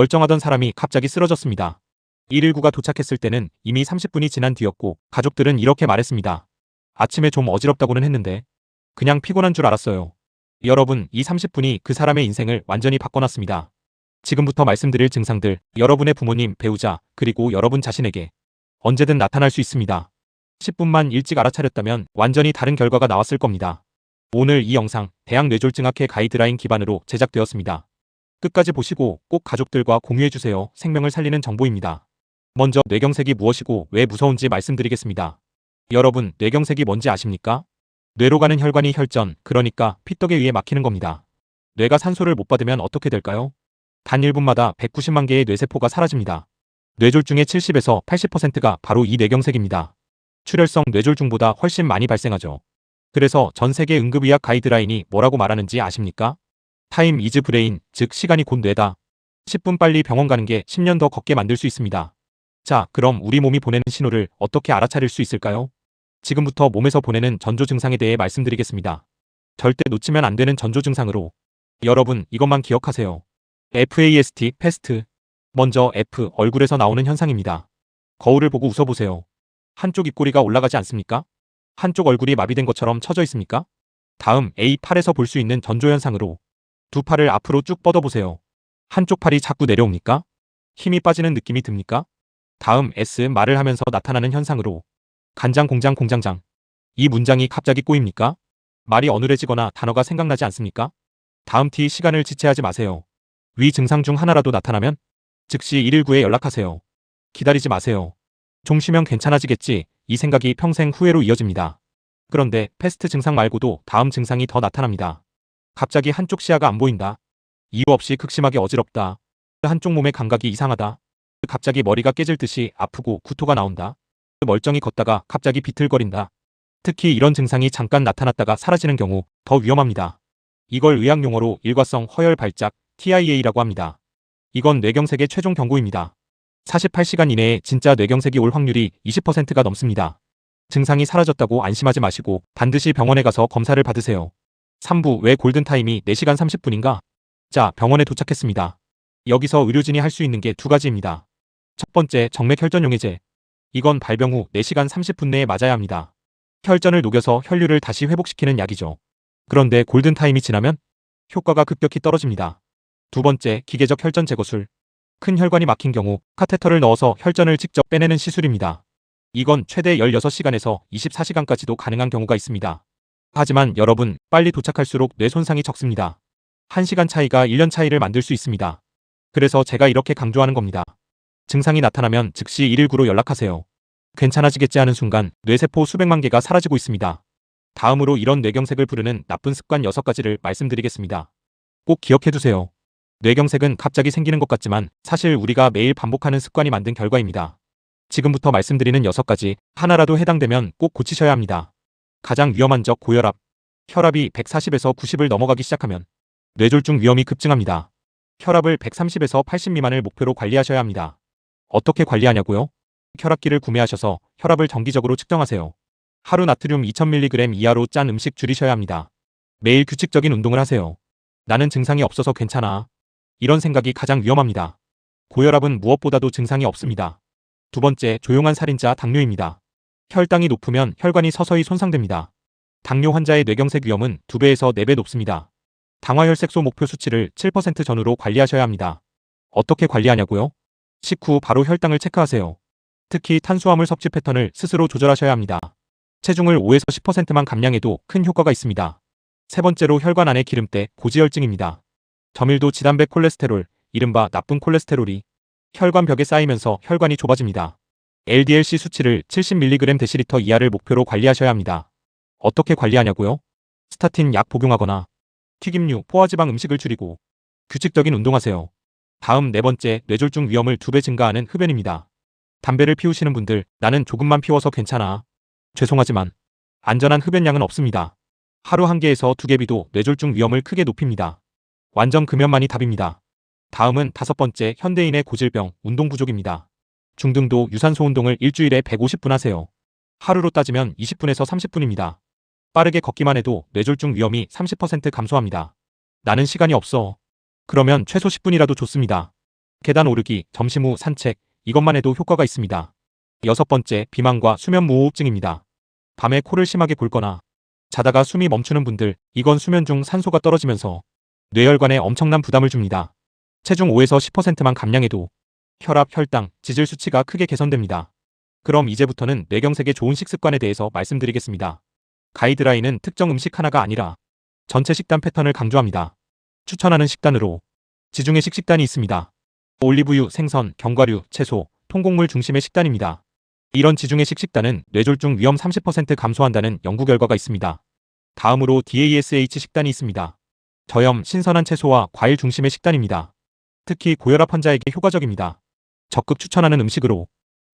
멀쩡하던 사람이 갑자기 쓰러졌습니다. 119가 도착했을 때는 이미 30분이 지난 뒤였고 가족들은 이렇게 말했습니다. 아침에 좀 어지럽다고는 했는데 그냥 피곤한 줄 알았어요. 여러분, 이 30분이 그 사람의 인생을 완전히 바꿔놨습니다. 지금부터 말씀드릴 증상들, 여러분의 부모님, 배우자, 그리고 여러분 자신에게 언제든 나타날 수 있습니다. 10분만 일찍 알아차렸다면 완전히 다른 결과가 나왔을 겁니다. 오늘 이 영상, 대학뇌졸중학회 가이드라인 기반으로 제작되었습니다. 끝까지 보시고 꼭 가족들과 공유해주세요. 생명을 살리는 정보입니다. 먼저 뇌경색이 무엇이고 왜 무서운지 말씀드리겠습니다. 여러분, 뇌경색이 뭔지 아십니까? 뇌로 가는 혈관이 혈전, 그러니까 피떡에 의해 막히는 겁니다. 뇌가 산소를 못 받으면 어떻게 될까요? 단 1분마다 190만 개의 뇌세포가 사라집니다. 뇌졸중의 70에서 80%가 바로 이 뇌경색입니다. 출혈성 뇌졸중보다 훨씬 많이 발생하죠. 그래서 전 세계 응급의학 가이드라인이 뭐라고 말하는지 아십니까? 타임 이즈 브레인, 즉 시간이 곧 뇌다. 10분 빨리 병원 가는 게 10년 더 걷게 만들 수 있습니다. 자, 그럼 우리 몸이 보내는 신호를 어떻게 알아차릴 수 있을까요? 지금부터 몸에서 보내는 전조 증상에 대해 말씀드리겠습니다. 절대 놓치면 안 되는 전조 증상으로. 여러분, 이것만 기억하세요. FAST, 패스트. 먼저 F, 얼굴에서 나오는 현상입니다. 거울을 보고 웃어보세요. 한쪽 입꼬리가 올라가지 않습니까? 한쪽 얼굴이 마비된 것처럼 처져 있습니까? 다음 A, 팔에서 볼 수 있는 전조 현상으로. 두 팔을 앞으로 쭉 뻗어보세요. 한쪽 팔이 자꾸 내려옵니까? 힘이 빠지는 느낌이 듭니까? 다음 S, 말을 하면서 나타나는 현상으로. 간장 공장 공장장. 이 문장이 갑자기 꼬입니까? 말이 어눌해지거나 단어가 생각나지 않습니까? 다음 T, 시간을 지체하지 마세요. 위 증상 중 하나라도 나타나면 즉시 119에 연락하세요. 기다리지 마세요. 좀 쉬면 괜찮아지겠지, 이 생각이 평생 후회로 이어집니다. 그런데 패스트 증상 말고도 다음 증상이 더 나타납니다. 갑자기 한쪽 시야가 안 보인다. 이유 없이 극심하게 어지럽다. 한쪽 몸의 감각이 이상하다. 갑자기 머리가 깨질 듯이 아프고 구토가 나온다. 멀쩡히 걷다가 갑자기 비틀거린다. 특히 이런 증상이 잠깐 나타났다가 사라지는 경우 더 위험합니다. 이걸 의학 용어로 일과성 허혈 발작, TIA라고 합니다. 이건 뇌경색의 최종 경고입니다. 48시간 이내에 진짜 뇌경색이 올 확률이 20%가 넘습니다. 증상이 사라졌다고 안심하지 마시고 반드시 병원에 가서 검사를 받으세요. 3부, 왜 골든타임이 4시간 30분인가? 자, 병원에 도착했습니다. 여기서 의료진이 할 수 있는 게 두 가지입니다. 첫 번째, 정맥혈전용해제. 이건 발병 후 4시간 30분 내에 맞아야 합니다. 혈전을 녹여서 혈류를 다시 회복시키는 약이죠. 그런데 골든타임이 지나면 효과가 급격히 떨어집니다. 두 번째, 기계적 혈전 제거술. 큰 혈관이 막힌 경우 카테터를 넣어서 혈전을 직접 빼내는 시술입니다. 이건 최대 16시간에서 24시간까지도 가능한 경우가 있습니다. 하지만 여러분, 빨리 도착할수록 뇌 손상이 적습니다. 1시간 차이가 1년 차이를 만들 수 있습니다. 그래서 제가 이렇게 강조하는 겁니다. 증상이 나타나면 즉시 119로 연락하세요. 괜찮아지겠지 하는 순간 뇌세포 수백만 개가 사라지고 있습니다. 다음으로 이런 뇌경색을 부르는 나쁜 습관 6가지를 말씀드리겠습니다. 꼭 기억해두세요. 뇌경색은 갑자기 생기는 것 같지만 사실 우리가 매일 반복하는 습관이 만든 결과입니다. 지금부터 말씀드리는 6가지, 하나라도 해당되면 꼭 고치셔야 합니다. 가장 위험한 적, 고혈압. 혈압이 140에서 90을 넘어가기 시작하면 뇌졸중 위험이 급증합니다. 혈압을 130에서 80 미만을 목표로 관리하셔야 합니다. 어떻게 관리하냐고요? 혈압기를 구매하셔서 혈압을 정기적으로 측정하세요. 하루 나트륨 2000mg 이하로 짠 음식 줄이셔야 합니다. 매일 규칙적인 운동을 하세요. 나는 증상이 없어서 괜찮아. 이런 생각이 가장 위험합니다. 고혈압은 무엇보다도 증상이 없습니다. 두 번째, 조용한 살인자 당뇨입니다. 혈당이 높으면 혈관이 서서히 손상됩니다. 당뇨 환자의 뇌경색 위험은 2배에서 4배 높습니다. 당화혈색소 목표 수치를 7% 전후로 관리하셔야 합니다. 어떻게 관리하냐고요? 식후 바로 혈당을 체크하세요. 특히 탄수화물 섭취 패턴을 스스로 조절하셔야 합니다. 체중을 5에서 10%만 감량해도 큰 효과가 있습니다. 세 번째로, 혈관 안의 기름때, 고지혈증입니다. 저밀도 지단백 콜레스테롤, 이른바 나쁜 콜레스테롤이 혈관 벽에 쌓이면서 혈관이 좁아집니다. LDLC 수치를 70mg/dL 이하를 목표로 관리하셔야 합니다. 어떻게 관리하냐고요? 스타틴 약 복용하거나 튀김류, 포화지방 음식을 줄이고 규칙적인 운동하세요. 다음, 네 번째, 뇌졸중 위험을 2배 증가하는 흡연입니다. 담배를 피우시는 분들, 나는 조금만 피워서 괜찮아. 죄송하지만 안전한 흡연량은 없습니다. 하루 1개에서 2개 비도 뇌졸중 위험을 크게 높입니다. 완전 금연만이 답입니다. 다음은 5번째, 현대인의 고질병, 운동 부족입니다. 중등도 유산소 운동을 일주일에 150분 하세요. 하루로 따지면 20분에서 30분입니다. 빠르게 걷기만 해도 뇌졸중 위험이 30% 감소합니다. 나는 시간이 없어. 그러면 최소 10분이라도 좋습니다. 계단 오르기, 점심 후 산책, 이것만 해도 효과가 있습니다. 6번째, 비만과 수면 무호흡증입니다. 밤에 코를 심하게 골거나 자다가 숨이 멈추는 분들, 이건 수면 중 산소가 떨어지면서 뇌혈관에 엄청난 부담을 줍니다. 체중 5에서 10%만 감량해도 혈압, 혈당, 지질 수치가 크게 개선됩니다. 그럼 이제부터는 뇌경색에 좋은 식습관에 대해서 말씀드리겠습니다. 가이드라인은 특정 음식 하나가 아니라 전체 식단 패턴을 강조합니다. 추천하는 식단으로 지중해식 식단이 있습니다. 올리브유, 생선, 견과류, 채소, 통곡물 중심의 식단입니다. 이런 지중해식 식단은 뇌졸중 위험 30% 감소한다는 연구 결과가 있습니다. 다음으로 DASH 식단이 있습니다. 저염, 신선한 채소와 과일 중심의 식단입니다. 특히 고혈압 환자에게 효과적입니다. 적극 추천하는 음식으로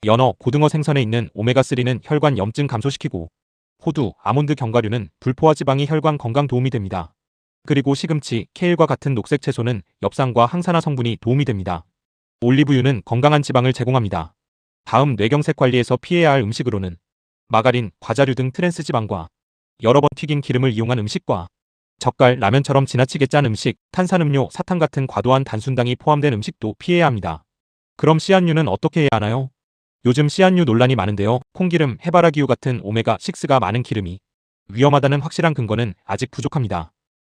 연어, 고등어, 생선에 있는 오메가3는 혈관 염증 감소시키고 호두, 아몬드, 견과류는 불포화 지방이 혈관 건강 도움이 됩니다. 그리고 시금치, 케일과 같은 녹색 채소는 엽산과 항산화 성분이 도움이 됩니다. 올리브유는 건강한 지방을 제공합니다. 다음 뇌경색 관리에서 피해야 할 음식으로는 마가린, 과자류 등 트랜스 지방과 여러 번 튀긴 기름을 이용한 음식과 젓갈, 라면처럼 지나치게 짠 음식, 탄산음료, 사탕 같은 과도한 단순당이 포함된 음식도 피해야 합니다. 그럼 씨앗류는 어떻게 해야 하나요? 요즘 씨앗류 논란이 많은데요. 콩기름, 해바라기유 같은 오메가6가 많은 기름이 위험하다는 확실한 근거는 아직 부족합니다.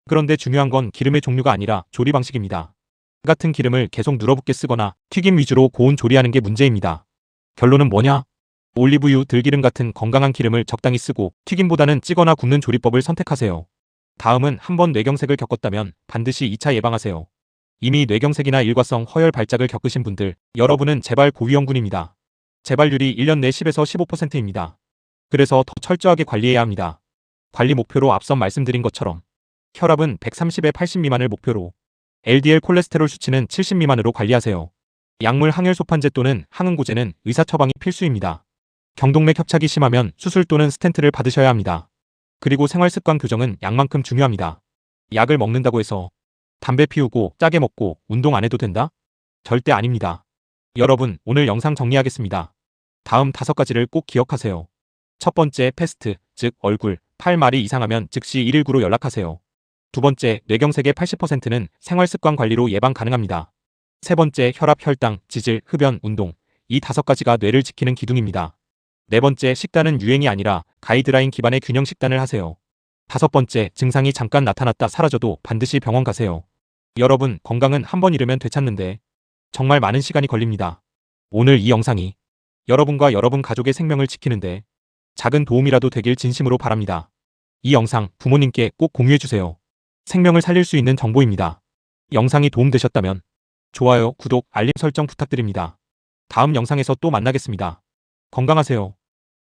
그런데 중요한 건 기름의 종류가 아니라 조리 방식입니다. 같은 기름을 계속 눌어붙게 쓰거나 튀김 위주로 고온 조리하는 게 문제입니다. 결론은 뭐냐? 올리브유, 들기름 같은 건강한 기름을 적당히 쓰고 튀김보다는 찌거나 굽는 조리법을 선택하세요. 다음은 한번 뇌경색을 겪었다면 반드시 2차 예방하세요. 이미 뇌경색이나 일과성 허혈 발작을 겪으신 분들, 여러분은 재발 고위험군입니다. 재발률이 1년 내 10에서 15%입니다. 그래서 더 철저하게 관리해야 합니다. 관리 목표로 앞서 말씀드린 것처럼 혈압은 130에 80 미만을 목표로, LDL 콜레스테롤 수치는 70 미만으로 관리하세요. 약물 항혈소판제 또는 항응고제는 의사 처방이 필수입니다. 경동맥 협착이 심하면 수술 또는 스텐트를 받으셔야 합니다. 그리고 생활습관 교정은 약만큼 중요합니다. 약을 먹는다고 해서 담배 피우고 짜게 먹고 운동 안 해도 된다? 절대 아닙니다. 여러분, 오늘 영상 정리하겠습니다. 다음 5가지를 꼭 기억하세요. 첫 번째, 패스트, 즉 얼굴, 팔 말이 이상하면 즉시 119로 연락하세요. 두 번째, 뇌경색의 80%는 생활습관 관리로 예방 가능합니다. 세 번째, 혈압, 혈당, 지질, 흡연, 운동. 이 5가지가 뇌를 지키는 기둥입니다. 네 번째, 식단은 유행이 아니라 가이드라인 기반의 균형 식단을 하세요. 5번째, 증상이 잠깐 나타났다 사라져도 반드시 병원 가세요. 여러분, 건강은 한 번 잃으면 되찾는데 정말 많은 시간이 걸립니다. 오늘 이 영상이 여러분과 여러분 가족의 생명을 지키는데 작은 도움이라도 되길 진심으로 바랍니다. 이 영상 부모님께 꼭 공유해주세요. 생명을 살릴 수 있는 정보입니다. 영상이 도움되셨다면 좋아요, 구독, 알림 설정 부탁드립니다. 다음 영상에서 또 만나겠습니다. 건강하세요.